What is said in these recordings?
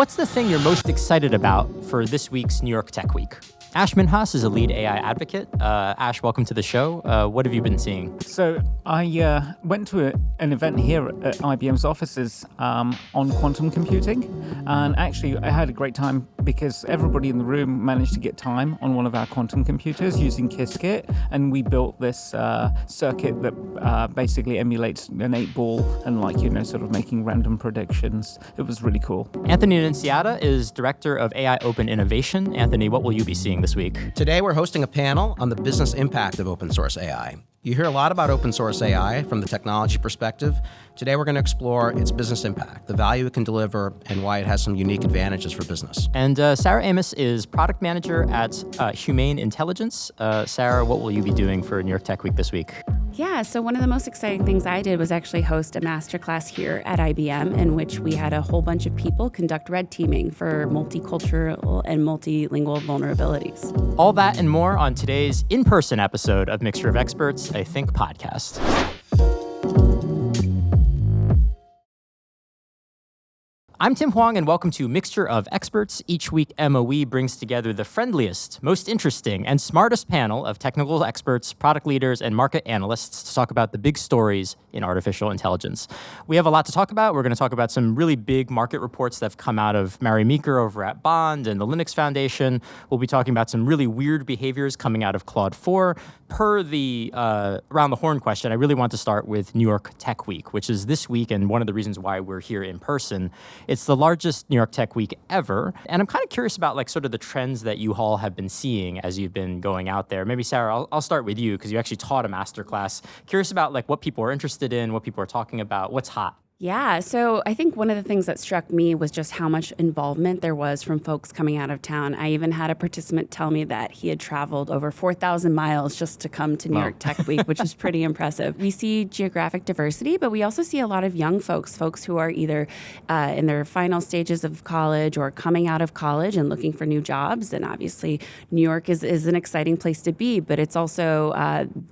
What's the thing you're most excited about for this week's New York Tech Week? Ash Minhas is a lead AI advocate. Ash, welcome to the show. What have you been seeing? So I went to an event here at IBM's offices on quantum computing. And actually, I had a great time because everybody in the room managed to get time on one of our quantum computers using Qiskit. And we built this circuit that basically emulates an 8-ball and sort of making random predictions. It was really cool. Anthony Annunziata is Director of AI Open Innovation. Anthony, what will you be seeing this week? Today, we're hosting a panel on the business impact of open source AI. You hear a lot about open source AI from the technology perspective. Today, we're going to explore its business impact, the value it can deliver, and why it has some unique advantages for business. And Sarah Amos is Product Manager at Humane Intelligence. Sarah, what will you be doing for New York Tech Week this week? Yeah, so one of the most exciting things I did was actually host a masterclass here at IBM in which we had a whole bunch of people conduct red teaming for multicultural and multilingual vulnerabilities. All that and more on today's in-person episode of Mixture of Experts, I Think podcast. I'm Tim Hwang, and welcome to Mixture of Experts. Each week, MOE brings together the friendliest, most interesting, and smartest panel of technical experts, product leaders, and market analysts to talk about the big stories in artificial intelligence. We have a lot to talk about. We're going to talk about some really big market reports that have come out of Mary Meeker over at Bond and the Linux Foundation. We'll be talking about some really weird behaviors coming out of Claude 4. Per the Around the Horn question, I really want to start with New York Tech Week, which is this week, and one of the reasons why we're here in person. It's the largest New York Tech Week ever, and I'm kind of curious about sort of the trends that you all have been seeing as you've been going out there. Maybe Sarah, I'll start with you because you actually taught a masterclass. Curious about what people are interested in, what people are talking about, what's hot. Yeah, so I think one of the things that struck me was just how much involvement there was from folks coming out of town. I even had a participant tell me that he had traveled over 4,000 miles just to come to New York Tech Week, which was pretty impressive. We see geographic diversity, but we also see a lot of young folks who are either in their final stages of college or coming out of college and looking for new jobs. And obviously, New York is an exciting place to be, but it's also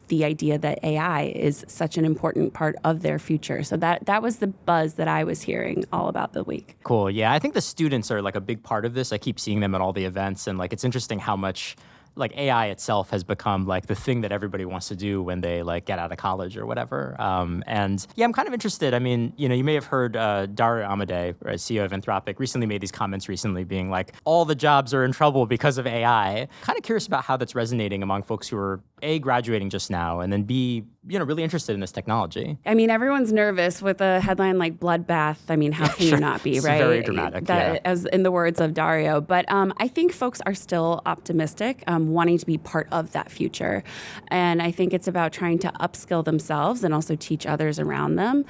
the idea that AI is such an important part of their future. So that was the buzz that I was hearing all about the week. Cool. Yeah, I think the students are a big part of this. I keep seeing them at all the events, and it's interesting how much AI itself has become the thing that everybody wants to do when they get out of college or whatever. And yeah, I'm kind of interested. I mean, you may have heard Dario Amodei, CEO of Anthropic, recently made these comments being all the jobs are in trouble because of AI. Kind of curious about how that's resonating among folks who are A, graduating just now, and then B, really interested in this technology. I mean, everyone's nervous with a headline like bloodbath. I mean, how can you not be, right? It's very dramatic, As in the words of Dario. But I think folks are still optimistic, wanting to be part of that future. And I think it's about trying to upskill themselves and also teach others around them.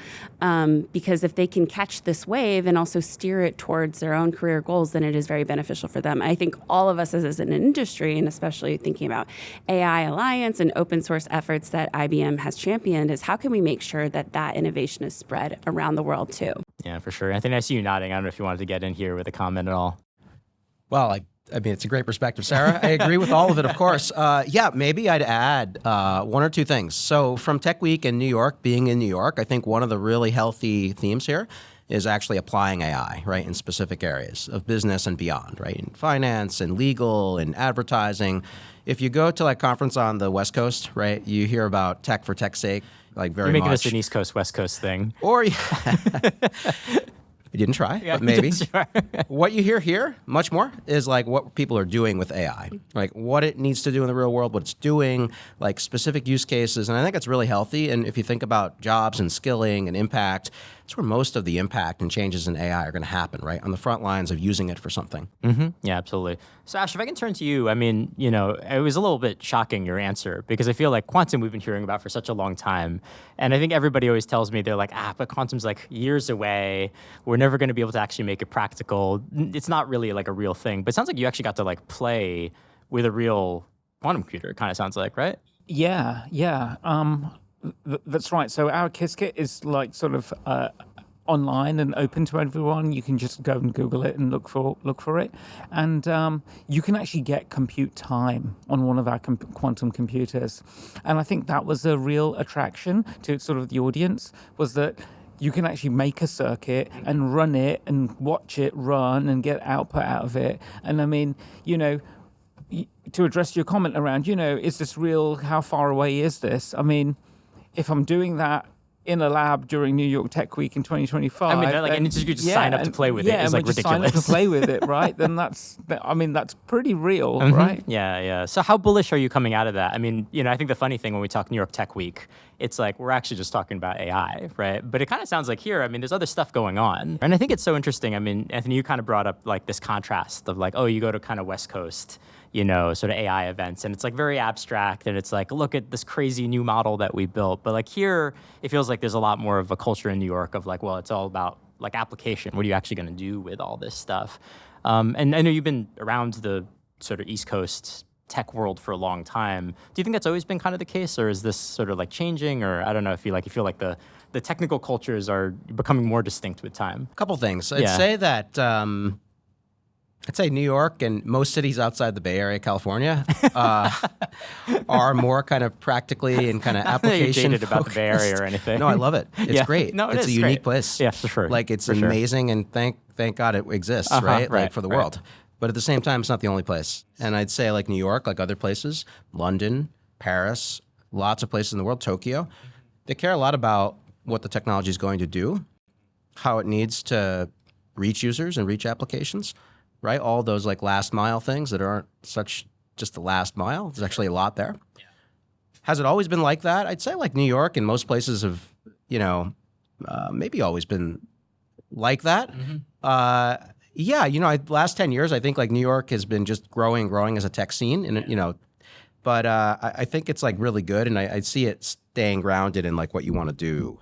Because if they can catch this wave and also steer it towards their own career goals, then it is very beneficial for them. I think all of us as an industry, and especially thinking about AI Alliance and open source efforts that IBM has championed, is how can we make sure that innovation is spread around the world too? Yeah, for sure. Anthony, I see you nodding. I don't know if you wanted to get in here with a comment at all. Well, I mean, it's a great perspective, Sarah. I agree with all of it, of course. Maybe I'd add one or two things. So from Tech Week in New York, being in New York, I think one of the really healthy themes here is actually applying AI, right, in specific areas of business and beyond, right, in finance and legal and advertising. If you go to a conference on the West Coast, right, you hear about tech for tech's sake, very much. You're making this an East Coast, West Coast thing. Or I didn't try, but maybe. What you hear here, much more, is what people are doing with AI. What it needs to do in the real world, what it's doing, specific use cases. And I think it's really healthy. And if you think about jobs and skilling and impact, that's where most of the impact and changes in AI are going to happen, right? On the front lines of using it for something. Mm-hmm. Yeah, absolutely. So Ash, if I can turn to you, I mean, it was a little bit shocking, your answer, because I feel quantum we've been hearing about for such a long time. And I think everybody always tells me, they're but quantum's years away. We're never going to be able to actually make it practical. It's not really a real thing. But it sounds like you actually got to play with a real quantum computer, it kind of sounds like, right? Yeah. That's right. So our Qiskit is sort of online and open to everyone. You can just go and Google it and look for it, and you can actually get compute time on one of our quantum computers. And I think that was a real attraction to sort of the audience, was that you can actually make a circuit and run it and watch it run and get output out of it. And I mean, to address your comment around, is this real? How far away is this? I mean, if I'm doing that in a lab during New York Tech Week in 2025. I mean, and you just sign up to play with it. It's like ridiculous. Sign up to play with it, right? Then that's pretty real, right? Yeah. So how bullish are you coming out of that? I mean, I think the funny thing when we talk New York Tech Week, it's like we're actually just talking about AI, right? But it kind of sounds like here, I mean, there's other stuff going on. And I think it's so interesting. I mean, Anthony, you kind of brought up like this contrast of like, oh, you go to kind of West Coast, sort of AI events, and it's like very abstract, and it's like, look at this crazy new model that we built. But like here, it feels like there's a lot more of a culture in New York of like, well, it's all about like application. What are you actually going to do with all this stuff? And I know you've been around the sort of East Coast tech world for a long time. Do you think that's always been kind of the case, or is this sort of like changing? Or I don't know if you feel like the technical cultures are becoming more distinct with time. A couple things. I'd say that I'd say New York and most cities outside the Bay Area, California, are more kind of practically and kind of application focused. About the Bay Area or anything. No, I love it. It's great. No, it's a unique place. Yeah, for sure. Like it's amazing, and thank God it exists, right? Like for the world. But at the same time, it's not the only place. And I'd say like New York, like other places, London, Paris, lots of places in the world, Tokyo, they care a lot about what the technology is going to do, how it needs to reach users and reach applications, right? All those like last mile things that aren't such just the last mile. There's actually a lot there. Yeah. Has it always been like that? I'd say like New York and most places have, maybe always been like that. Mm-hmm. Last 10 years, I think like New York has been just growing as a tech scene, and but I think it's like really good, and I see it staying grounded in like what you want to do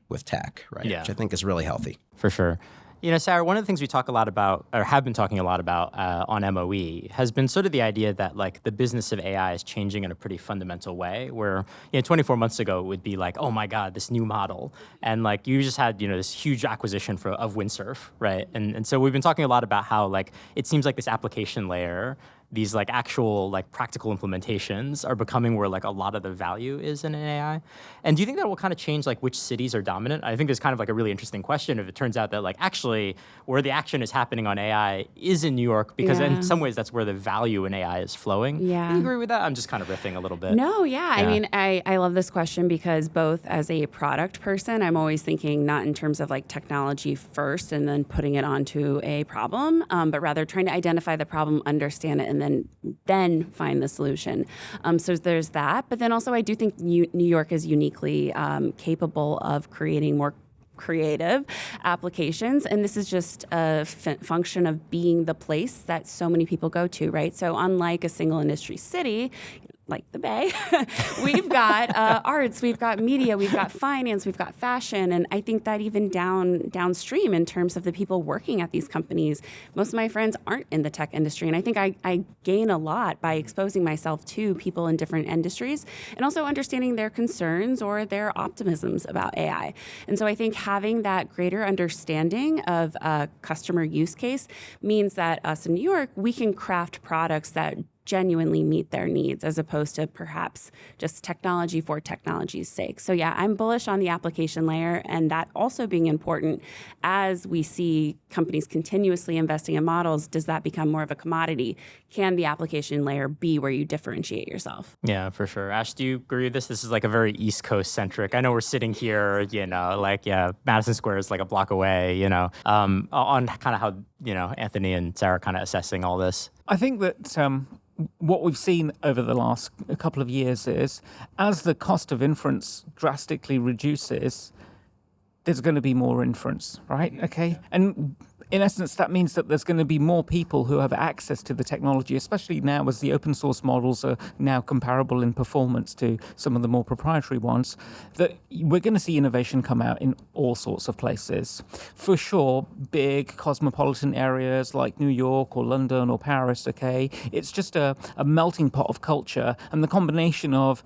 with tech, right? Yeah. Which I think is really healthy. For sure. Sarah, one of the things we talk a lot about, or have been talking a lot about on MOE, has been sort of the idea that like the business of AI is changing in a pretty fundamental way. Where 24 months ago it would be like, oh my God, this new model, and like you just had this huge acquisition of Windsurf, right? And so we've been talking a lot about how like it seems like this application layer, these like actual like practical implementations are becoming where like a lot of the value is in AI. And do you think that will kind of change like which cities are dominant? I think there's kind of like a really interesting question if it turns out that like actually where the action is happening on AI is in New York, because in some ways that's where the value in AI is flowing. Yeah. Do you agree with that? I'm just kind of riffing a little bit. No, yeah. I mean, I love this question because both as a product person, I'm always thinking not in terms of like technology first and then putting it onto a problem, but rather trying to identify the problem, understand it, and then find the solution. So there's that. But then also I do think New York is uniquely capable of creating more creative applications. And this is just a function of being the place that so many people go to, right? So unlike a single industry city, like the Bay, we've got arts, we've got media, we've got finance, we've got fashion, and I think that even downstream in terms of the people working at these companies, most of my friends aren't in the tech industry, and I think I gain a lot by exposing myself to people in different industries and also understanding their concerns or their optimisms about AI. And so I think having that greater understanding of a customer use case means that us in New York, we can craft products that genuinely meet their needs as opposed to perhaps just technology for technology's sake. So yeah, I'm bullish on the application layer, and that also being important as we see companies continuously investing in models. Does that become more of a commodity? Can the application layer be where you differentiate yourself? Yeah, for sure. Ash, do you agree with this? This is like a very East Coast centric. I know we're sitting here, Madison Square is like a block away, on kind of how, Anthony and Sarah kind of assessing all this. I think that what we've seen over the last couple of years is as the cost of inference drastically reduces, there's going to be more inference, right? Okay. And in essence, that means that there's going to be more people who have access to the technology, especially now as the open source models are now comparable in performance to some of the more proprietary ones, that we're going to see innovation come out in all sorts of places. For sure, big cosmopolitan areas like New York or London or Paris, okay, it's just a melting pot of culture, and the combination of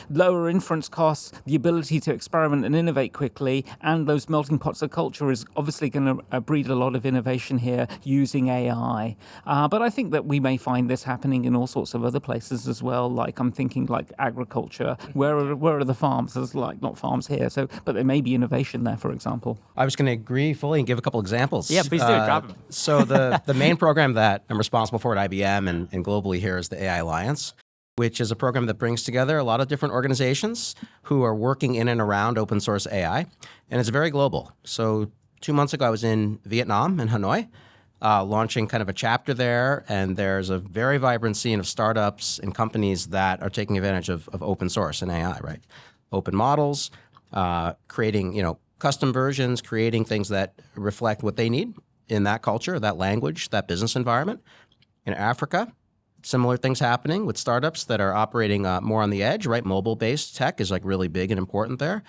lower inference costs, the ability to experiment and innovate quickly, and those melting pots of culture is obviously going to breed need a lot of innovation here using AI. But I think that we may find this happening in all sorts of other places as well. Like I'm thinking like agriculture. Where are the farms? There's like not farms here. So, but there may be innovation there, for example. I was going to agree fully and give a couple examples. Yeah, please do. Drop them. So the main program that I'm responsible for at IBM and globally here is the AI Alliance, which is a program that brings together a lot of different organizations who are working in and around open source AI. And it's very global. So 2 months ago, I was in Vietnam, in Hanoi, launching kind of a chapter there. And there's a very vibrant scene of startups and companies that are taking advantage of open source and AI, right? Open models, creating, custom versions, creating things that reflect what they need in that culture, that language, that business environment. In Africa, similar things happening with startups that are operating more on the edge, right? Mobile-based tech is like really big and important there.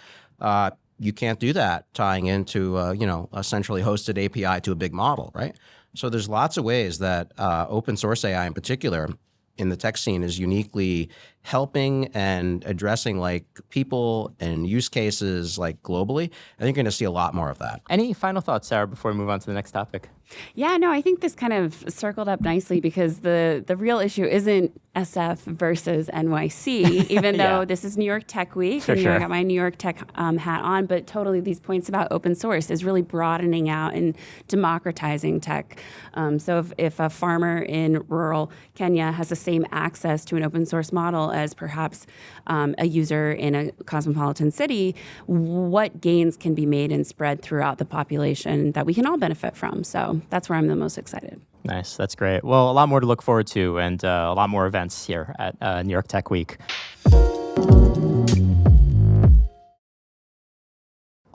You can't do that tying into, a centrally hosted API to a big model, right? So there's lots of ways that open source AI in particular in the tech scene is uniquely helping and addressing like people and use cases like globally. I think you're going to see a lot more of that. Any final thoughts, Sarah, before we move on to the next topic? Yeah, no, I think this kind of circled up nicely because the real issue isn't SF versus NYC, even though this is New York Tech Week, and I got my New York Tech hat on, but totally these points about open source is really broadening out and democratizing tech. So if a farmer in rural Kenya has the same access to an open source model as perhaps a user in a cosmopolitan city, what gains can be made and spread throughout the population that we can all benefit from? So that's where I'm the most excited. Nice. That's great. Well, a lot more to look forward to and a lot more events here at New York Tech Week.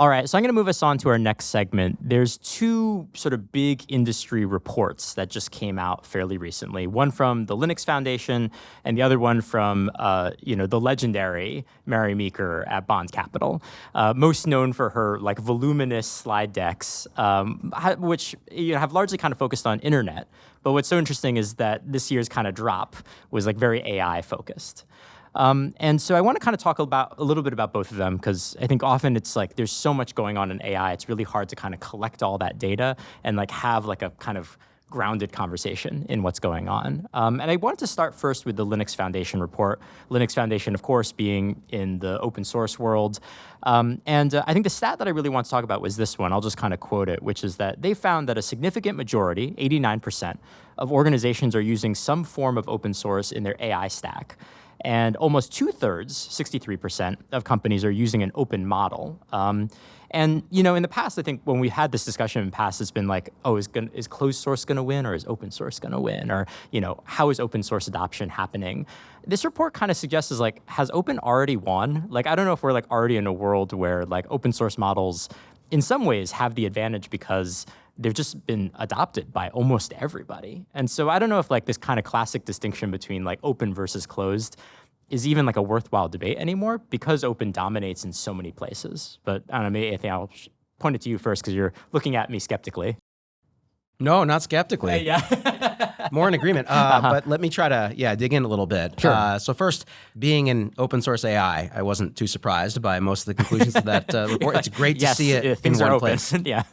All right, so I'm going to move us on to our next segment. There's two sort of big industry reports that just came out fairly recently. One from the Linux Foundation, and the other one from, the legendary Mary Meeker at Bond Capital, most known for her like voluminous slide decks, which have largely kind of focused on internet. But what's so interesting is that this year's kind of drop was like very AI focused. And so I want to kind of talk a little bit about both of them because I think often it's like there's so much going on in AI, it's really hard to kind of collect all that data and like have like a kind of grounded conversation in what's going on. And I wanted to start first with the Linux Foundation report. Linux Foundation, of course, being in the open source world. And I think the stat that I really want to talk about was this one. I'll just kind of quote it, which is that they found that a significant majority, 89%, of organizations are using some form of open source in their AI stack. And almost 2/3, 63%, of companies are using an open model. And in the past, I think when we had this discussion in the past, it's been like, oh, is closed source going to win or is open source going to win? Or, how is open source adoption happening? This report kind of suggests is like, has open already won? Like, I don't know if we're like already in a world where like open source models in some ways have the advantage because they've just been adopted by almost everybody. And so I don't know if like this kind of classic distinction between like open versus closed is even like a worthwhile debate anymore because open dominates in so many places. But I don't know, maybe I think I'll point it to you first because you're looking at me skeptically. No, not skeptically. Yeah. More in agreement. But let me try to, dig in a little bit. Sure. So first, being in open source AI, I wasn't too surprised by most of the conclusions of that report. It's great to see it in one place. Yeah.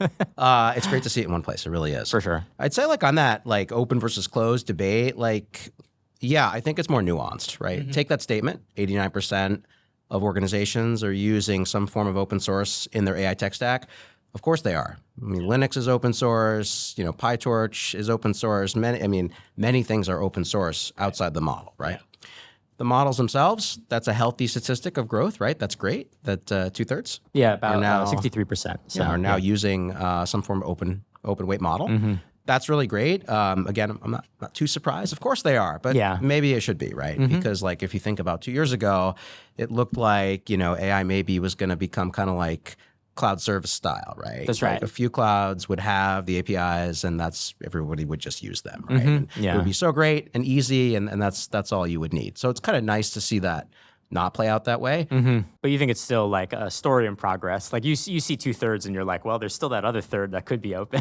It's great to see it in one place. It really is. For sure. I'd say like on that like open versus closed debate, like, yeah, I think it's more nuanced, right? Mm-hmm. Take that statement, 89% of organizations are using some form of open source in their AI tech stack. Of course they are. I mean, Linux is open source, PyTorch is open source. Many things are open source outside the model, right? Yeah. The models themselves, that's a healthy statistic of growth, right? That's great. That 2/3. Yeah, about now 63%. So are now using some form of open weight model. Mm-hmm. That's really great. Again, I'm not too surprised. Of course they are, but maybe it should be, right? Mm-hmm. Because like if you think about 2 years ago, it looked like, AI maybe was going to become kind of like cloud service style, right? That's right. Like a few clouds would have the APIs and everybody would just use them, right? Mm-hmm. It would be so great and easy and that's all you would need. So it's kind of nice to see that not play out that way. Mm-hmm. But you think it's still like a story in progress. Like you see 2/3 and you're like, well, there's still that other third that could be open.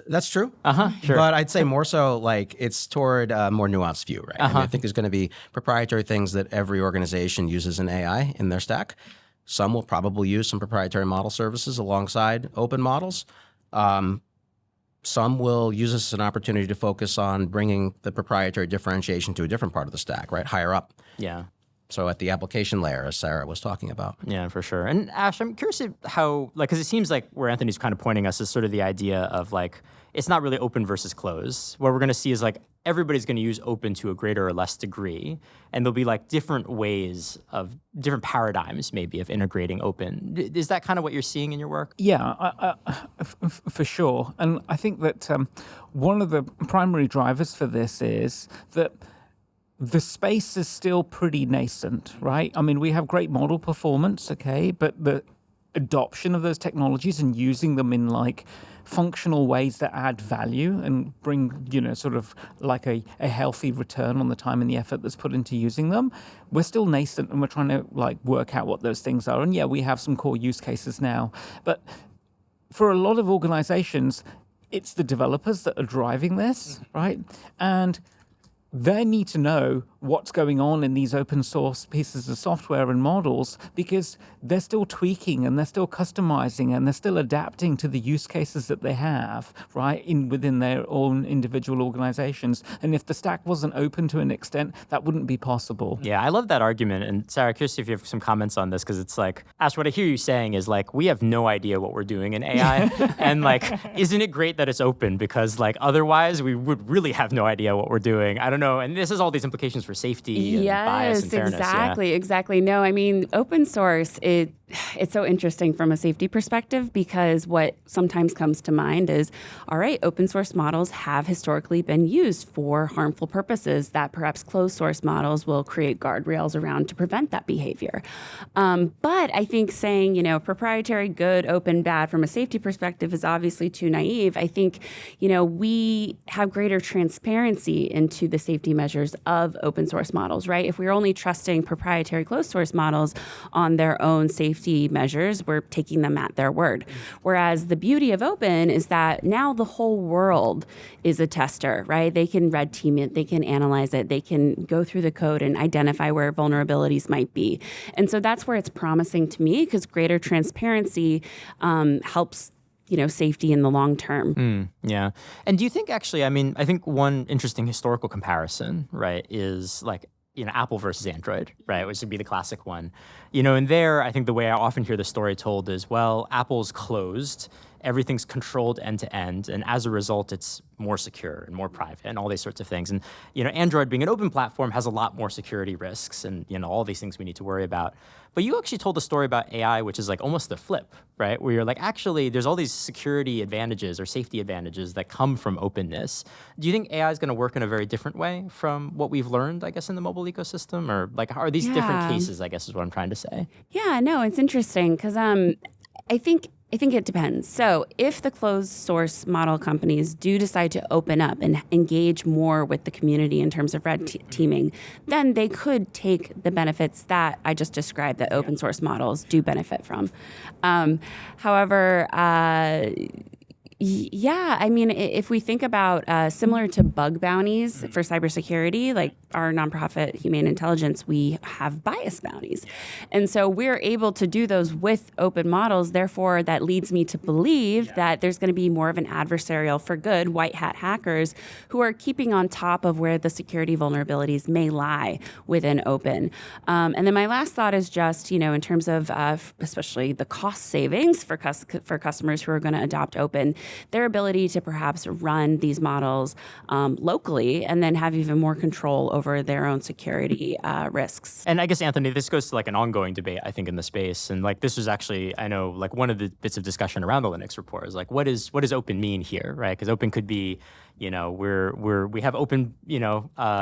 That's true. Sure. But I'd say more so like it's toward a more nuanced view, right? I think there's going to be proprietary things that every organization uses in AI in their stack. Some will probably use some proprietary model services alongside open models. some will use this as an opportunity to focus on bringing the proprietary differentiation to a different part of the stack, right? Higher up. Yeah. So at the application layer, as Sarah was talking about. Yeah, for sure. And Ash, I'm curious how, like, because it seems like where Anthony's kind of pointing us is sort of the idea of like, it's not really open versus closed. What we're going to see is like, everybody's going to use open to a greater or less degree. And there'll be like different ways of, different paradigms maybe of integrating open. Is that kind of what you're seeing in your work? Yeah, for sure. And I think that one of the primary drivers for this is that the space is still pretty nascent, right? I mean, we have great model performance, okay, but the adoption of those technologies and using them in like functional ways that add value and bring, sort of like a healthy return on the time and the effort that's put into using them, we're still nascent and we're trying to like work out what those things are. And yeah, we have some core use cases now, but for a lot of organizations, it's the developers that are driving this, right? And they need to know what's going on in these open source pieces of software and models because they're still tweaking and they're still customizing and they're still adapting to the use cases that they have, right, within their own individual organizations. And if the stack wasn't open to an extent, that wouldn't be possible. Yeah, I love that argument. And Sarah, curious if you have some comments on this, because it's like, Ash, what I hear you saying is like, we have no idea what we're doing in AI. And like, isn't it great that it's open? Because like, otherwise we would really have no idea what we're doing. I don't know. And this has all these implications for safety and bias and fairness. Exactly. No, I mean, open source, it's so interesting from a safety perspective because what sometimes comes to mind is, all right, open source models have historically been used for harmful purposes that perhaps closed source models will create guardrails around to prevent that behavior. But I think saying, proprietary, good, open, bad from a safety perspective is obviously too naive. I think, we have greater transparency into the safety measures of open source models, right? If we're only trusting proprietary closed source models on their own safety measures, we're taking them at their word. Whereas the beauty of open is that now the whole world is a tester, right? They can red team it, they can analyze it, they can go through the code and identify where vulnerabilities might be. And so that's where it's promising to me because greater transparency helps safety in the long term. Yeah. And do you think actually, I think one interesting historical comparison, right, is like, Apple versus Android, right, which would be the classic one. And there, I think the way I often hear the story told is, well, Apple's closed, everything's controlled end to end, and as a result, it's more secure and more private and all these sorts of things. And, Android being an open platform has a lot more security risks and, all these things we need to worry about. But you actually told a story about AI, which is like almost the flip, right? Where you're like, actually, there's all these security advantages or safety advantages that come from openness. Do you think AI is going to work in a very different way from what we've learned, I guess, in the mobile ecosystem? Or like, are these different cases, I guess is what I'm trying to say? Yeah, no, it's interesting because I think it depends. So if the closed source model companies do decide to open up and engage more with the community in terms of red teaming, then they could take the benefits that I just described that open source models do benefit from. However, yeah, I mean, if we think about similar to bug bounties for cybersecurity, like our nonprofit Humane Intelligence, we have bias bounties. And so we're able to do those with open models. Therefore, that leads me to believe that there's going to be more of an adversarial for good white hat hackers who are keeping on top of where the security vulnerabilities may lie within open. And then my last thought is just, in terms of especially the cost savings for customers who are going to adopt open, their ability to perhaps run these models locally and then have even more control over their own security risks. And I guess, Anthony, this goes to like an ongoing debate, I think, in the space. And like this was actually, I know, like one of the bits of discussion around the Linux report is like, what does open mean here, right? Because open could be, we have open,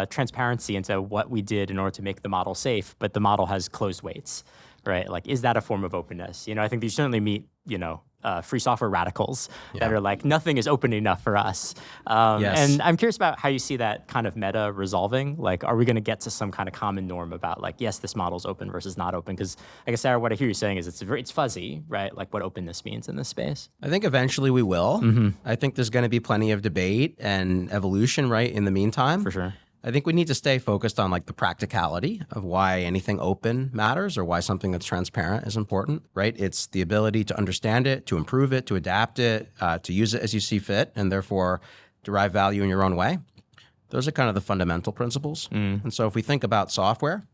transparency into what we did in order to make the model safe, but the model has closed weights, right? Like, is that a form of openness? I think these certainly meet, free software radicals that are like, nothing is open enough for us. Yes. And I'm curious about how you see that kind of meta resolving. Like, are we going to get to some kind of common norm about like, yes, this model's open versus not open? Because I guess, Sarah, what I hear you saying is it's fuzzy, right? Like what openness means in this space. I think eventually we will. I think there's going to be plenty of debate and evolution, right, in the meantime. For sure. I think we need to stay focused on like the practicality of why anything open matters or why something that's transparent is important, right? It's the ability to understand it, to improve it, to adapt it, to use it as you see fit, and therefore derive value in your own way. Those are kind of the fundamental principles. And so if we think about software,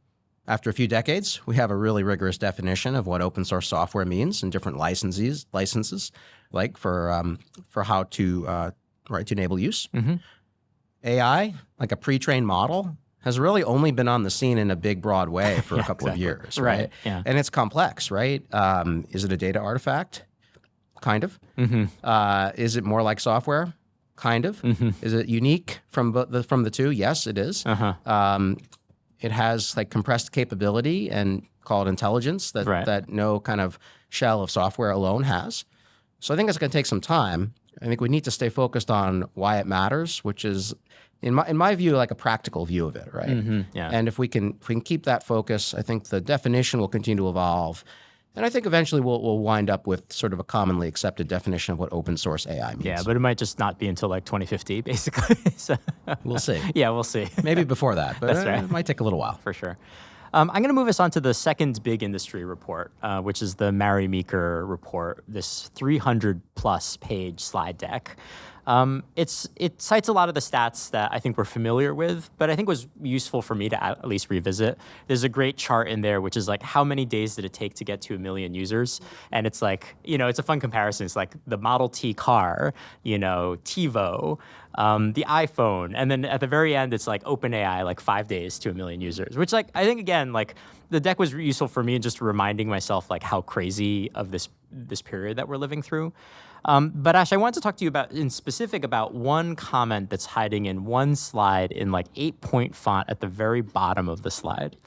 after a few decades, we have a really rigorous definition of what open source software means and different licenses, like for how to enable use. AI, like a pre-trained model, has really only been on the scene in a big, broad way for a couple of years, right? Yeah. And it's complex, right? Is it a data artifact? Kind of. Is it more like software? Kind of. Is it unique from the two? Yes, it is. It has like compressed capability and call it intelligence that no kind of shell of software alone has. So I think it's going to take some time. I think we need to stay focused on why it matters, which is, in my view, like a practical view of it, right? Yeah. And if we can keep that focus, I think the definition will continue to evolve. And I think eventually we'll wind up with sort of a commonly accepted definition of what open source AI means. Yeah, but it might just not be until like 2050, basically. So, we'll see. Yeah, we'll see. Maybe before that, but That's right. It might take a little while. For sure. I'm going to move us on to the second big industry report, which is the Mary Meeker report, this 300-plus page slide deck. It cites a lot of the stats that I think we're familiar with, but I think was useful for me to at least revisit. There's a great chart in there, which is like how many days did it take to get to 1 million users? And it's like, it's a fun comparison. It's like the Model T car, TiVo, the iPhone, and then at the very end, it's like OpenAI, like 5 days to 1 million users, which like, I think again, like the deck was useful for me in just reminding myself like how crazy of this period that we're living through. But Ash, I wanted to talk to you about one comment that's hiding in one slide in like 8-point font at the very bottom of the slide.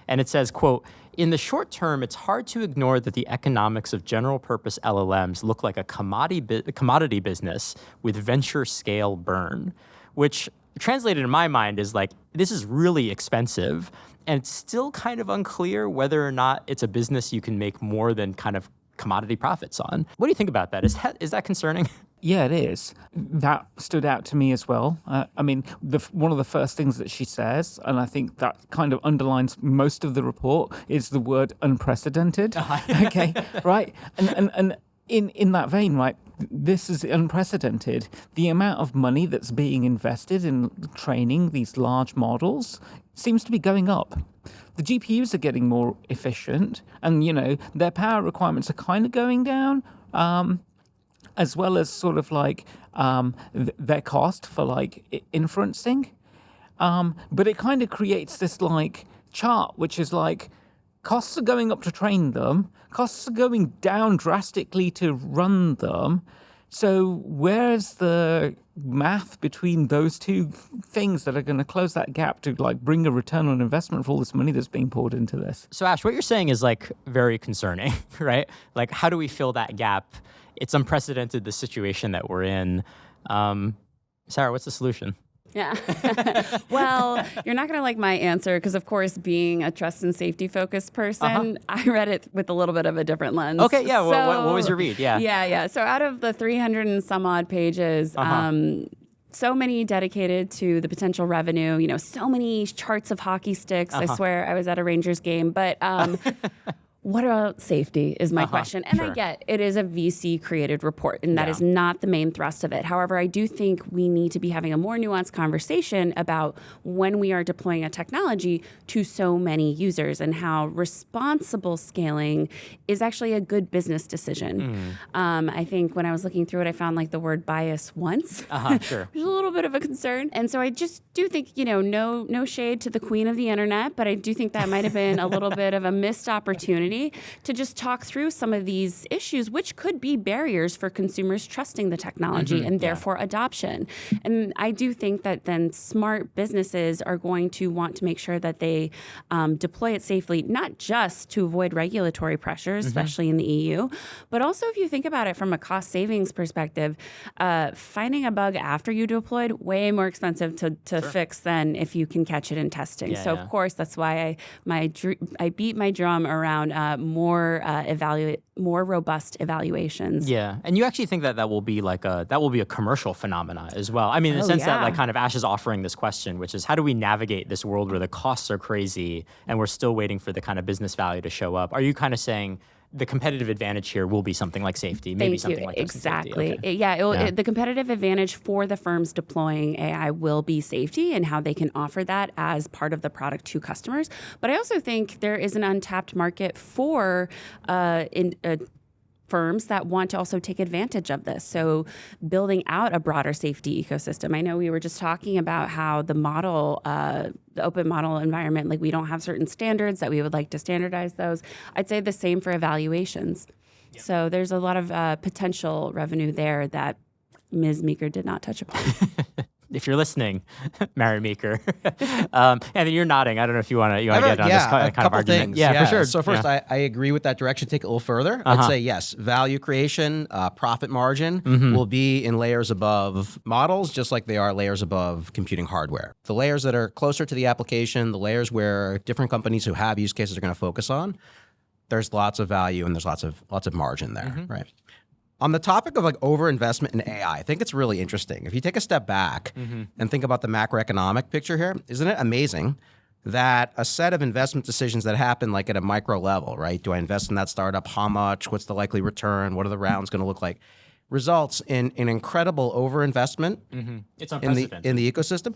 And it says, quote, "In the short term, it's hard to ignore that the economics of general purpose LLMs look like a commodity business with venture scale burn," which translated in my mind is like, this is really expensive. And it's still kind of unclear whether or not it's a business you can make more than kind of commodity profits on. What do you think about that? Is that concerning? Yeah, it is. That stood out to me as well. I mean, one of the first things that she says, and I think that kind of underlines most of the report, is the word unprecedented. Okay, right? And in that vein, right, this is unprecedented. The amount of money that's being invested in training these large models seems to be going up. The GPUs are getting more efficient, and their power requirements are kind of going down, as well as sort of like their cost for like inferencing. But it kind of creates this like chart, which is like costs are going up to train them, costs are going down drastically to run them. So where's the math between those two things that are going to close that gap to like bring a return on investment for all this money that's being poured into this? So Ash, what you're saying is like very concerning, right? Like, how do we fill that gap? It's unprecedented, the situation that we're in. Sarah, what's the solution? Yeah. Well, you're not going to like my answer because, of course, being a trust and safety focused person, I read it with a little bit of a different lens. Okay, yeah. So, what was your read? Yeah. Yeah. So out of the 300 and some odd pages, so many dedicated to the potential revenue, so many charts of hockey sticks. I swear I was at a Rangers game. But what about safety is my question. And I get it is a VC-created report, and that is not the main thrust of it. However, I do think we need to be having a more nuanced conversation about when we are deploying a technology to so many users and how responsible scaling is actually a good business decision. I think when I was looking through it, I found like the word bias once, which is a little bit of a concern. And so I just do think, no shade to the queen of the internet, but I do think that might have been a little bit of a missed opportunity to just talk through some of these issues, which could be barriers for consumers trusting the technology and therefore adoption. And I do think that then smart businesses are going to want to make sure that they deploy it safely, not just to avoid regulatory pressures, especially in the EU, but also if you think about it from a cost savings perspective, finding a bug after you deployed, way more expensive to fix than if you can catch it in testing. Of course, that's why I beat my drum around more robust evaluations. Yeah, and you actually think that will be a commercial phenomena as well. I mean, in the sense that like kind of Ash is offering this question, which is how do we navigate this world where the costs are crazy and we're still waiting for the kind of business value to show up? Are you kind of saying the competitive advantage here will be something like safety, maybe something like exactly. Okay. Yeah, the competitive advantage for the firms deploying AI will be safety and how they can offer that as part of the product to customers. But I also think there is an untapped market for firms that want to also take advantage of this. So building out a broader safety ecosystem. I know we were just talking about how the model, the open model environment, like we don't have certain standards that we would like to standardize those. I'd say the same for evaluations. Yeah. So there's a lot of potential revenue there that Ms. Meeker did not touch upon. If you're listening, Mary Meeker. Anthony, you're nodding. I don't know if you want to get on this kind of argument. Things. Yeah, for sure. So first, I agree with that direction. Take it a little further. I'd say yes, value creation, profit margin will be in layers above models, just like they are layers above computing hardware. The layers that are closer to the application, the layers where different companies who have use cases are going to focus on, there's lots of value and there's lots of margin there, right? On the topic of like overinvestment in AI, I think it's really interesting. If you take a step back and think about the macroeconomic picture here, isn't it amazing that a set of investment decisions that happen like at a micro level, right? Do I invest in that startup? How much? What's the likely return? What are the rounds going to look like? Results in an incredible overinvestment It's unprecedented. in the ecosystem.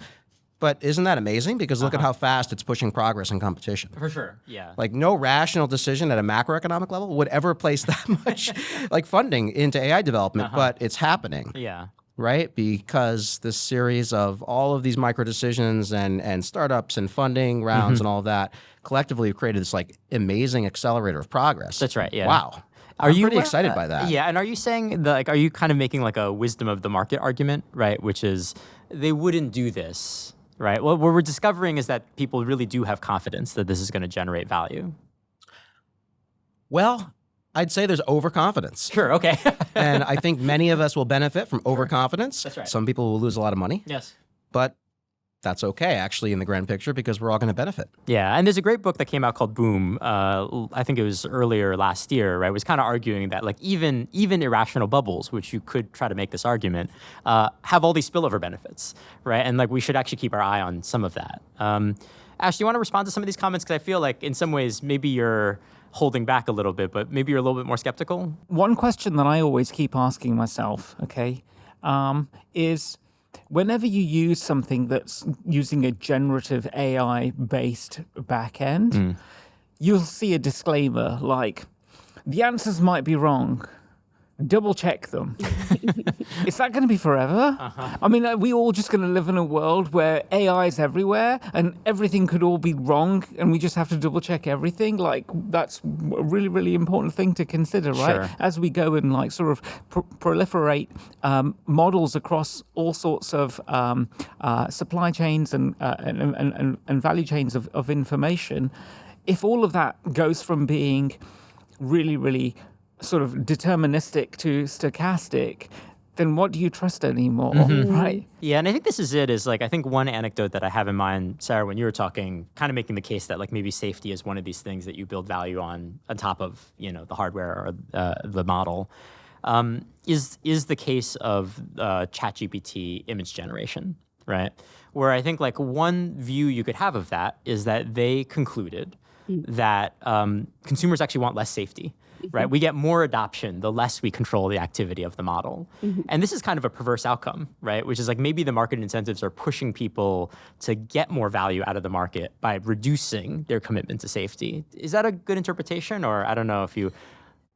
But isn't that amazing? Because look at how fast it's pushing progress and competition. For sure, yeah. Like no rational decision at a macroeconomic level would ever place that much like funding into AI development, but it's happening. Yeah. Right? Because this series of all of these micro decisions and startups and funding rounds and all of that collectively have created this like amazing accelerator of progress. That's right, yeah. Wow. I'm pretty excited by that. Yeah, and are you saying are you kind of making like a wisdom of the market argument, right? Which is they wouldn't do this. Right. Well, what we're discovering is that people really do have confidence that this is going to generate value. Well, I'd say there's overconfidence. Sure. Okay. And I think many of us will benefit from overconfidence. That's right. Some people will lose a lot of money. Yes. But that's okay, actually, in the grand picture, because we're all going to benefit. Yeah, and there's a great book that came out called Boom. I think it was earlier last year, right? It was kind of arguing that like even irrational bubbles, which you could try to make this argument, have all these spillover benefits, right? And like we should actually keep our eye on some of that. Ash, do you want to respond to some of these comments? Because I feel like in some ways maybe you're holding back a little bit, but maybe you're a little bit more skeptical. One question that I always keep asking myself, is whenever you use something that's using a generative AI-based backend, you'll see a disclaimer like, the answers might be wrong. Double check them. Is that going to be forever? I mean, are we all just going to live in a world where AI is everywhere and everything could all be wrong and we just have to double check everything? Like, that's a really, really important thing to consider, right? Sure. As we go and like sort of proliferate models across all sorts of supply chains and value chains of information, if all of that goes from being really, really sort of deterministic to stochastic, then what do you trust anymore, right? Yeah, and I think this is it, is like, I think one anecdote that I have in mind, Sarah, when you were talking, kind of making the case that like maybe safety is one of these things that you build value on top of, the hardware or the model, is the case of ChatGPT image generation, right? Where I think like one view you could have of that is that they concluded that consumers actually want less safety. Right, we get more adoption the less we control the activity of the model, and this is kind of a perverse outcome, right? Which is like maybe the market incentives are pushing people to get more value out of the market by reducing their commitment to safety. Is that a good interpretation, or I don't know if you?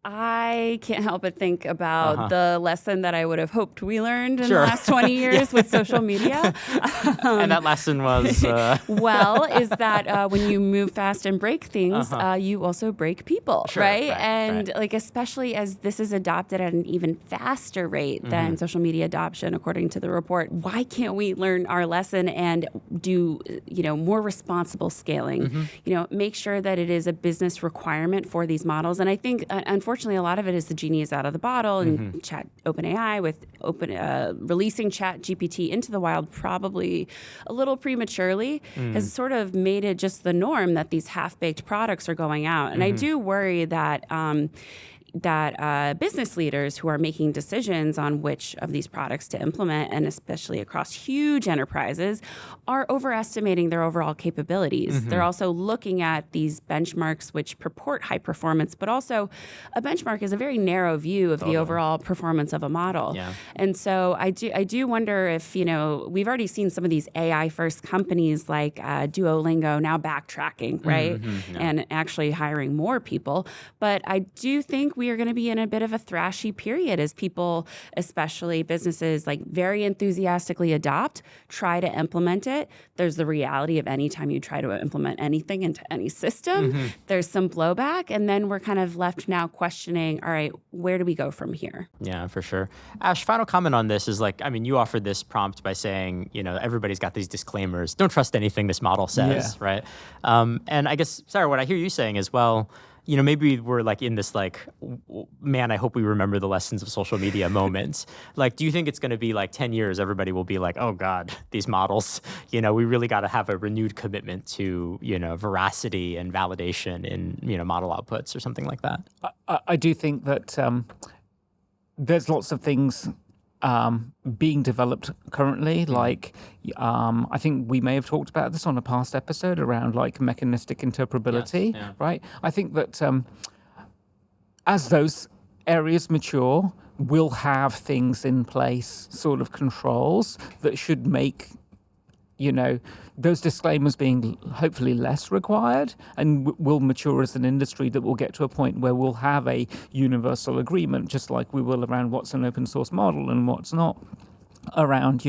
I can't help but think about the lesson that I would have hoped we learned in the last 20 years with social media. And that lesson was? Well, is that when you move fast and break things, you also break people, right? And like, especially as this is adopted at an even faster rate than social media adoption, according to the report, why can't we learn our lesson and do, more responsible scaling? Make sure that it is a business requirement for these models. And I think, unfortunately, unfortunately, a lot of it is the genie is out of the bottle, and OpenAI with releasing ChatGPT into the wild probably a little prematurely has sort of made it just the norm that these half-baked products are going out. And I do worry that business leaders who are making decisions on which of these products to implement, and especially across huge enterprises, are overestimating their overall capabilities. They're also looking at these benchmarks which purport high performance, but also a benchmark is a very narrow view of the overall performance of a model. Yeah. And so I do wonder if, we've already seen some of these AI first companies like Duolingo now backtracking, right? And actually hiring more people. But I do think we are going to be in a bit of a thrashy period as people, especially businesses, like very enthusiastically adopt, try to implement it. There's the reality of any time you try to implement anything into any system, there's some blowback. And then we're kind of left now questioning, all right, where do we go from here? Yeah, for sure. Ash, final comment on this is you offered this prompt by saying, everybody's got these disclaimers. Don't trust anything this model says, right? And I guess, Sarah, what I hear you saying is, well, maybe we're in this man, I hope we remember the lessons of social media moments. Do you think it's going to be 10 years, everybody will be like, oh God, these models, we really got to have a renewed commitment to, veracity and validation in, model outputs or something like that? I do think that there's lots of things being developed currently. I think we may have talked about this on a past episode around mechanistic interpretability, right? I think that as those areas mature, we'll have things in place, sort of controls that should make those disclaimers being hopefully less required, and will mature as an industry that will get to a point where we'll have a universal agreement, just like we will around what's an open source model and what's not. Around,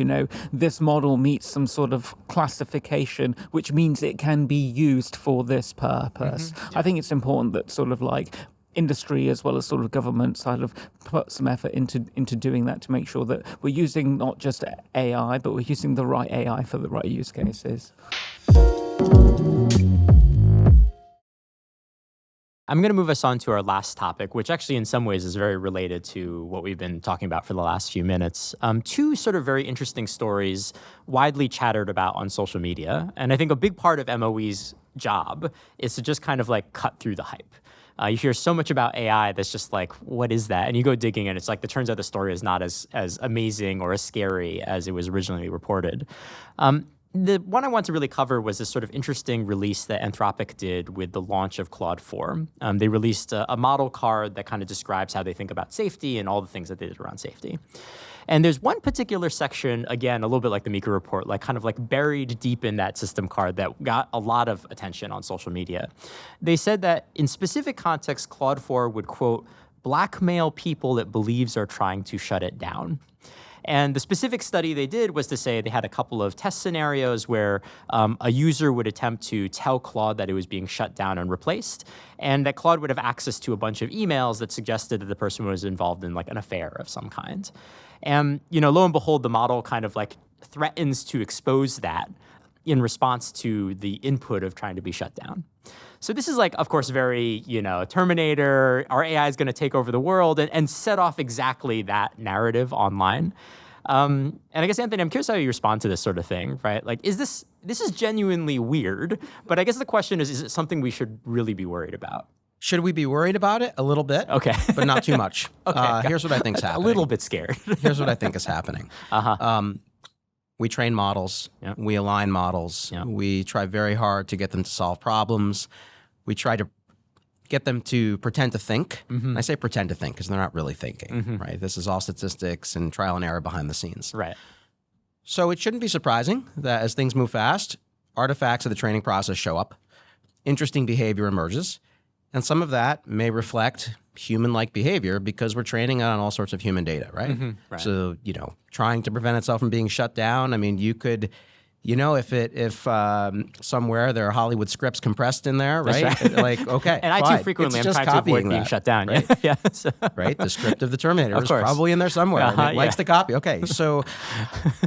this model meets some sort of classification, which means it can be used for this purpose. I think it's important that sort of industry as well as sort of government sort of put some effort into doing that to make sure that we're using not just AI, but we're using the right AI for the right use cases. I'm going to move us on to our last topic, which actually in some ways is very related to what we've been talking about for the last few minutes. Two sort of very interesting stories widely chattered about on social media. And I think a big part of MOE's job is to just kind of cut through the hype. You hear so much about AI that's just what is that? And you go digging and it's it turns out the story is not as amazing or as scary as it was originally reported. The one I want to really cover was this sort of interesting release that Anthropic did with the launch of Claude 4. They released a model card that kind of describes how they think about safety and all the things that they did around safety. And there's one particular section, again, a little bit like the Meeker report, buried deep in that system card that got a lot of attention on social media. They said that in specific contexts, Claude 4 would, quote, blackmail people it believes are trying to shut it down. And the specific study they did was to say they had a couple of test scenarios where a user would attempt to tell Claude that it was being shut down and replaced, and that Claude would have access to a bunch of emails that suggested that the person was involved in an affair of some kind. And, lo and behold, the model kind of threatens to expose that in response to the input of trying to be shut down. So this is of course, very, Terminator, our AI is going to take over the world and set off exactly that narrative online. And I guess, Anthony, I'm curious how you respond to this sort of thing, right? This is genuinely weird, but I guess the question is it something we should really be worried about? Should we be worried about it? A little bit. Okay. But not too much. Okay. Here's what I think is happening. A little bit scared. Here's what I think is happening. We train models. Yep. We align models. Yep. We try very hard to get them to solve problems. We try to get them to pretend to think. I say pretend to think because they're not really thinking, right? This is all statistics and trial and error behind the scenes. Right. So it shouldn't be surprising that as things move fast, artifacts of the training process show up, interesting behavior emerges, and some of that may reflect human-like behavior because we're training on all sorts of human data, right? Right. So, trying to prevent itself from being shut down. I mean, you could, if somewhere there are Hollywood scripts compressed in there, right? Right. Okay, and fine. I too frequently am trying to avoid being shut down. Right? Yeah. Right? The script of the Terminator is probably in there somewhere. And it likes to copy. Okay, so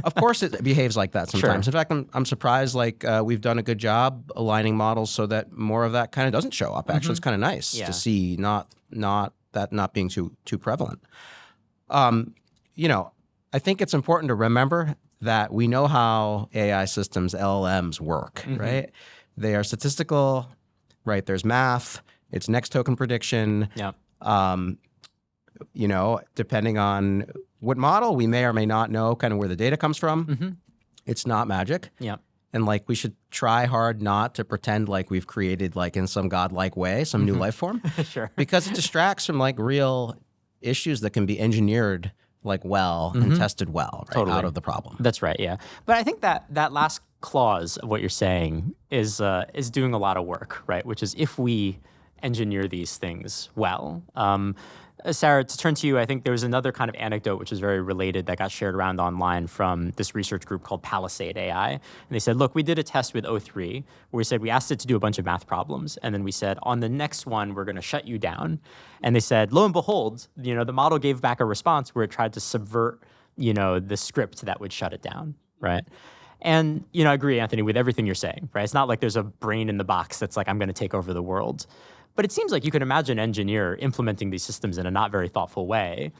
of course it behaves like that sometimes. Sure. In fact, I'm surprised we've done a good job aligning models so that more of that kind of doesn't show up. Actually, it's kind of nice to see not that not being too prevalent. I think it's important to remember that we know how AI systems, LLMs, work, right? They are statistical, right? There's math. It's next token prediction. Yeah. Depending on what model, we may or may not know kind of where the data comes from. It's not magic. Yeah. And we should try hard not to pretend like we've created in some godlike way, some new life form. Sure. Because it distracts from real issues that can be engineered well and tested well out of the problem. That's right, yeah. But I think that last clause of what you're saying is doing a lot of work, right? Which is if we engineer these things well. Sarah, to turn to you, I think there was another kind of anecdote which is very related that got shared around online from this research group called Palisade AI. And they said, look, we did a test with O3 where we asked it to do a bunch of math problems. And then we said, on the next one, we're going to shut you down. And they said, lo and behold, the model gave back a response where it tried to subvert, the script that would shut it down, right? And, I agree, Anthony, with everything you're saying, right? It's not like there's a brain in the box that's I'm going to take over the world. But it seems like you can imagine an engineer implementing these systems in a not very thoughtful way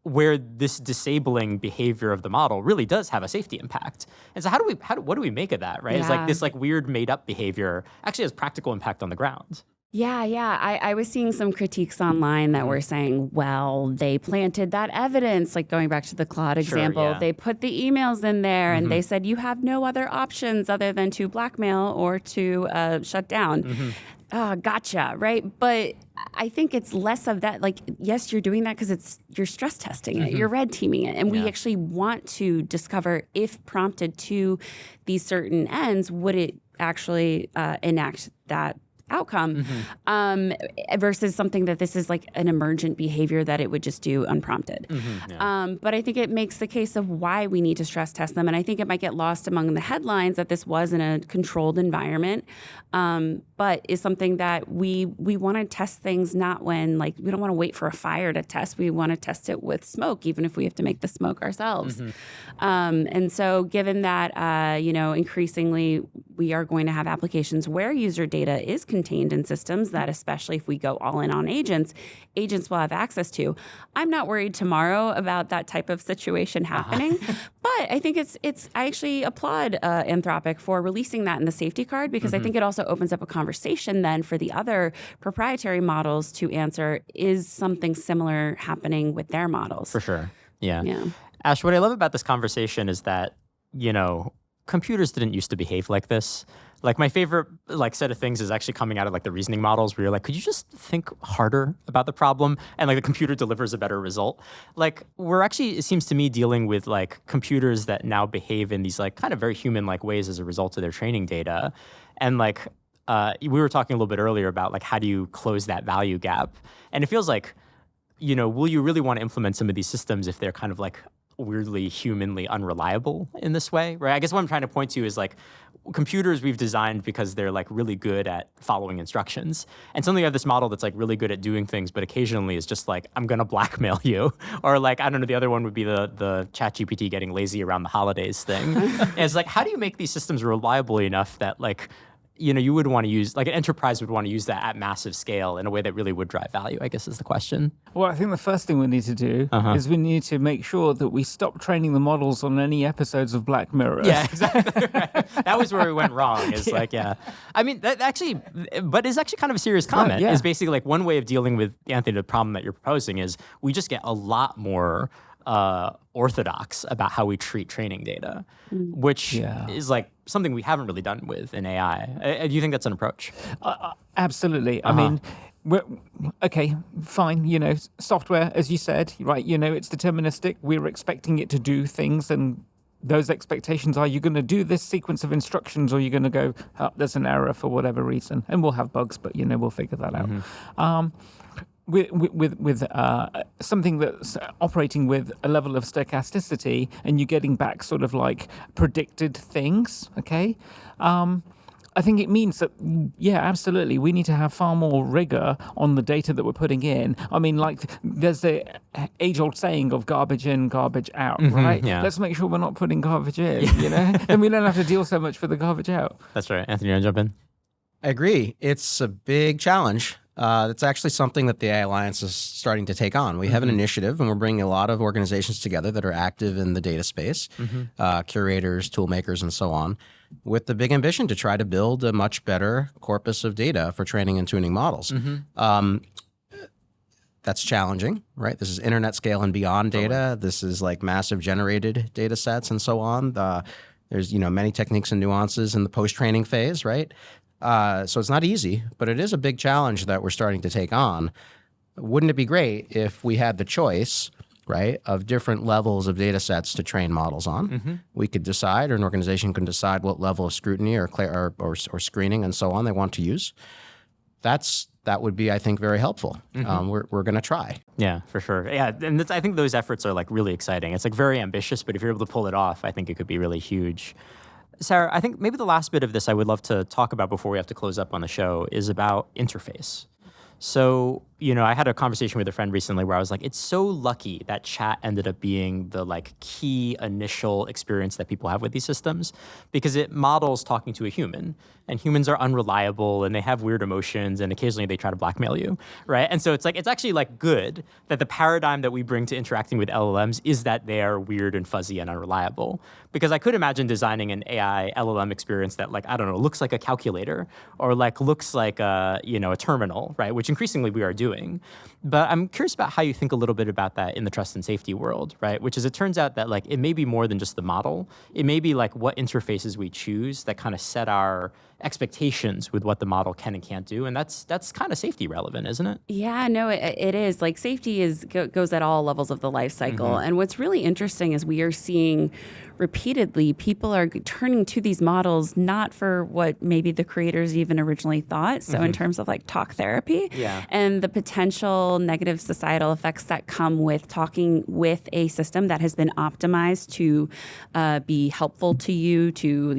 where this disabling behavior of the model really does have a safety impact. And so what do we make of that, right? Yeah. It's this weird made up behavior actually has practical impact on the ground. Yeah. I was seeing some critiques online that were saying, well, they planted that evidence, going back to the Claude example. yeah. They put the emails in there and they said you have no other options other than to blackmail or to shut down. Gotcha, right? But I think it's less of that. Yes, you're doing that because you're stress testing it, you're red teaming it, and we actually want to discover if prompted to these certain ends, would it actually enact that outcome versus something that this is an emergent behavior that it would just do unprompted. But I think it makes the case of why we need to stress test them. And I think it might get lost among the headlines that this was in a controlled environment, but is something that we want to test things not when, we don't want to wait for a fire to test. We want to test it with smoke, even if we have to make the smoke ourselves. And so given that, increasingly we are going to have applications where user data is contained in systems that, especially if we go all in on agents will have access to. I'm not worried tomorrow about that type of situation happening, but I think I actually applaud Anthropic for releasing that in the safety card because I think it also opens up a conversation then for the other proprietary models to answer, is something similar happening with their models? For sure. Yeah. Ash, what I love about this conversation is that, computers didn't used to behave like this. My favorite set of things is actually coming out of the reasoning models where you're could you just think harder about the problem? And the computer delivers a better result. We're actually, it seems to me, dealing with computers that now behave in these kind of very human-like ways as a result of their training data. And we were talking a little bit earlier about how do you close that value gap? And it feels will you really want to implement some of these systems if they're kind of weirdly humanly unreliable in this way, right? I guess what I'm trying to point to is computers we've designed because they're really good at following instructions. And suddenly you have this model that's really good at doing things, but occasionally is just I'm going to blackmail you. Or I don't know, the other one would be the ChatGPT getting lazy around the holidays thing. And it's how do you make these systems reliable enough that you would want to use, an enterprise would want to use that at massive scale in a way that really would drive value, I guess is the question. Well, I think the first thing we need to do is we need to make sure that we stop training the models on any episodes of Black Mirror. Yeah, exactly. Right. That was where we went wrong. It's I mean, that actually, but it's actually kind of a serious comment. Right, Is basically one way of dealing with, Anthony, the problem that you're proposing is we just get a lot more orthodox about how we treat training data, which is something we haven't really done with in AI. Do you think that's an approach? Absolutely. I mean, okay, fine. Software, as you said, right? It's deterministic. We're expecting it to do things, and those expectations are: you're going to do this sequence of instructions, or you're going to go, oh, there's an error for whatever reason, and we'll have bugs, but we'll figure that out. With something that's operating with a level of stochasticity, and you're getting back sort of predicted things, okay? I think it means that, absolutely, we need to have far more rigor on the data that we're putting in. I mean, there's the age-old saying of garbage in, garbage out, right? Yeah. Let's make sure we're not putting garbage in, Then we don't have to deal so much for the garbage out. That's right. Anthony, you want to jump in? I agree. It's a big challenge. That's actually something that the AI Alliance is starting to take on. We have an initiative, and we're bringing a lot of organizations together that are active in the data space, curators, tool makers, and so on, with the big ambition to try to build a much better corpus of data for training and tuning models. That's challenging, right? This is internet scale and beyond data. This is like massive generated data sets and so on. There's many techniques and nuances in the post-training phase, right? So it's not easy, but it is a big challenge that we're starting to take on. Wouldn't it be great if we had the choice, right, of different levels of data sets to train models on? We could decide, or an organization can decide what level of scrutiny or screening and so on they want to use. That would be, I think, very helpful. We're going to try. Yeah, for sure. Yeah, and I think those efforts are like really exciting. It's like very ambitious, but if you're able to pull it off, I think it could be really huge. Sarah, I think maybe the last bit of this I would love to talk about before we have to close up on the show is about interface. So, I had a conversation with a friend recently where I was like, it's so lucky that chat ended up being the like key initial experience that people have with these systems, because it models talking to a human, and humans are unreliable and they have weird emotions and occasionally they try to blackmail you, right? And so it's actually like good that the paradigm that we bring to interacting with LLMs is that they are weird and fuzzy and unreliable. Because I could imagine designing an AI LLM experience that looks like a calculator or like looks like a terminal, right? Which increasingly we are doing. But I'm curious about how you think a little bit about that in the trust and safety world, right? Which is, it turns out that like it may be more than just the model. It may be like what interfaces we choose that kind of set our expectations with what the model can and can't do. And that's kind of safety relevant, isn't it? Yeah, no, it is. Like safety goes at all levels of the life cycle. And what's really interesting is we are seeing repeatedly people are turning to these models not for what maybe the creators even originally thought. So in terms of like talk therapy and the potential negative societal effects that come with talking with a system that has been optimized to be helpful to you, to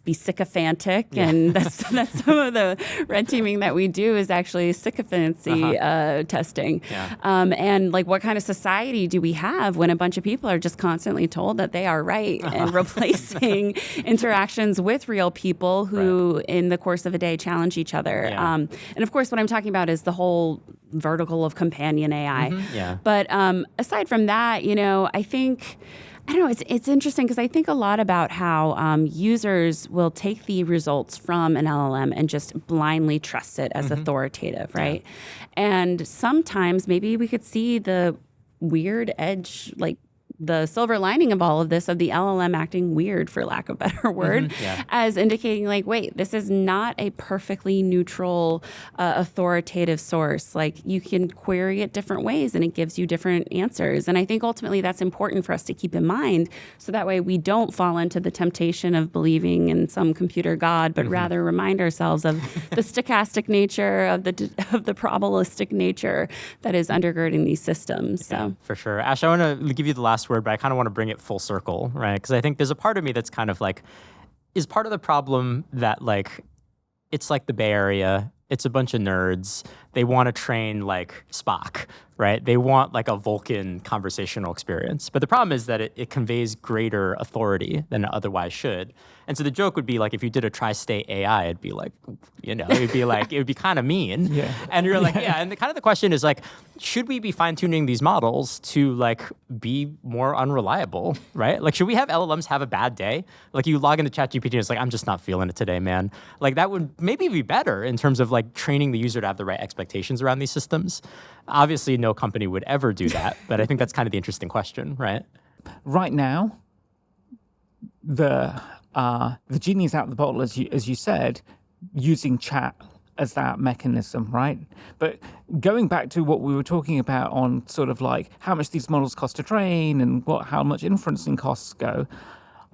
be sycophantic. And that's some of the red teaming that we do is actually sycophancy testing. And like what kind of society do we have when a bunch of people are just constantly told that they are right and replacing interactions with real people who in the course of a day challenge each other. And of course, what I'm talking about is the whole vertical of companion AI. But aside from that, I think, I don't know, it's interesting because I think a lot about how users will take the results from an LLM and just blindly trust it as authoritative, right? And sometimes maybe we could see the weird edge, like the silver lining of all of this, of the LLM acting weird, for lack of a better word, as indicating like, wait, this is not a perfectly neutral, authoritative source. Like you can query it different ways and it gives you different answers. And I think ultimately that's important for us to keep in mind, so that way we don't fall into the temptation of believing in some computer god, but rather remind ourselves of the stochastic nature, of the probabilistic nature that is undergirding these systems. So for sure. Ash, I want to give you the last word, but I kind of want to bring it full circle, right? Because I think there's a part of me that's kind of like, is part of the problem that like, it's like the Bay Area, it's a bunch of nerds, they want to train like Spock, right? They want like a Vulcan conversational experience. But the problem is that it conveys greater authority than it otherwise should. And so the joke would be like, if you did a tri-state AI, it'd be like, it would be kind of mean. And you're like, and the question is like, should we be fine-tuning these models to like be more unreliable, right? Like, should we have LLMs have a bad day? Like you log into ChatGPT and it's like, I'm just not feeling it today, man. Like that would maybe be better in terms of like training the user to have the right expectations around these systems. Obviously, no company would ever do that, but I think that's kind of the interesting question, right? Right now, the genie's out of the bottle, as you said, using chat as that mechanism, right? But going back to what we were talking about on sort of like how much these models cost to train and how much inferencing costs go,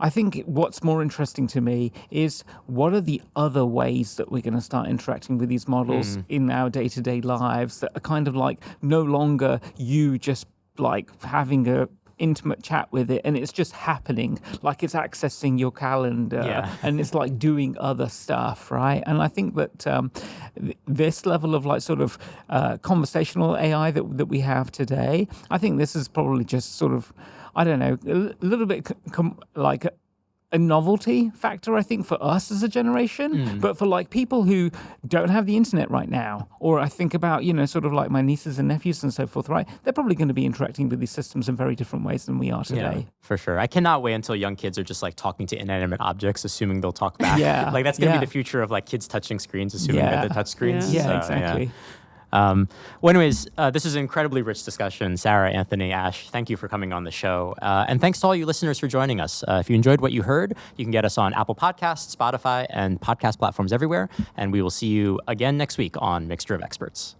I think what's more interesting to me is what are the other ways that we're going to start interacting with these models in our day-to-day lives that are kind of like no longer you just like having a intimate chat with it and it's just happening, like it's accessing your calendar and it's like doing other stuff, right? And I think that this level of like sort of conversational AI that we have today, I think this is probably just sort of, I don't know, a little bit like a novelty factor, I think, for us as a generation, but for like people who don't have the internet right now, or I think about, sort of like my nieces and nephews and so forth, right? They're probably going to be interacting with these systems in very different ways than we are today. Yeah, for sure. I cannot wait until young kids are just like talking to inanimate objects, assuming they'll talk back. Yeah. Like that's going to be the future of like kids touching screens, assuming that they're touch screens. Yeah, So, exactly. Well, anyways, this is an incredibly rich discussion. Sarah, Anthony, Ash, thank you for coming on the show. And thanks to all you listeners for joining us. If you enjoyed what you heard, you can get us on Apple Podcasts, Spotify, and podcast platforms everywhere. And we will see you again next week on Mixture of Experts.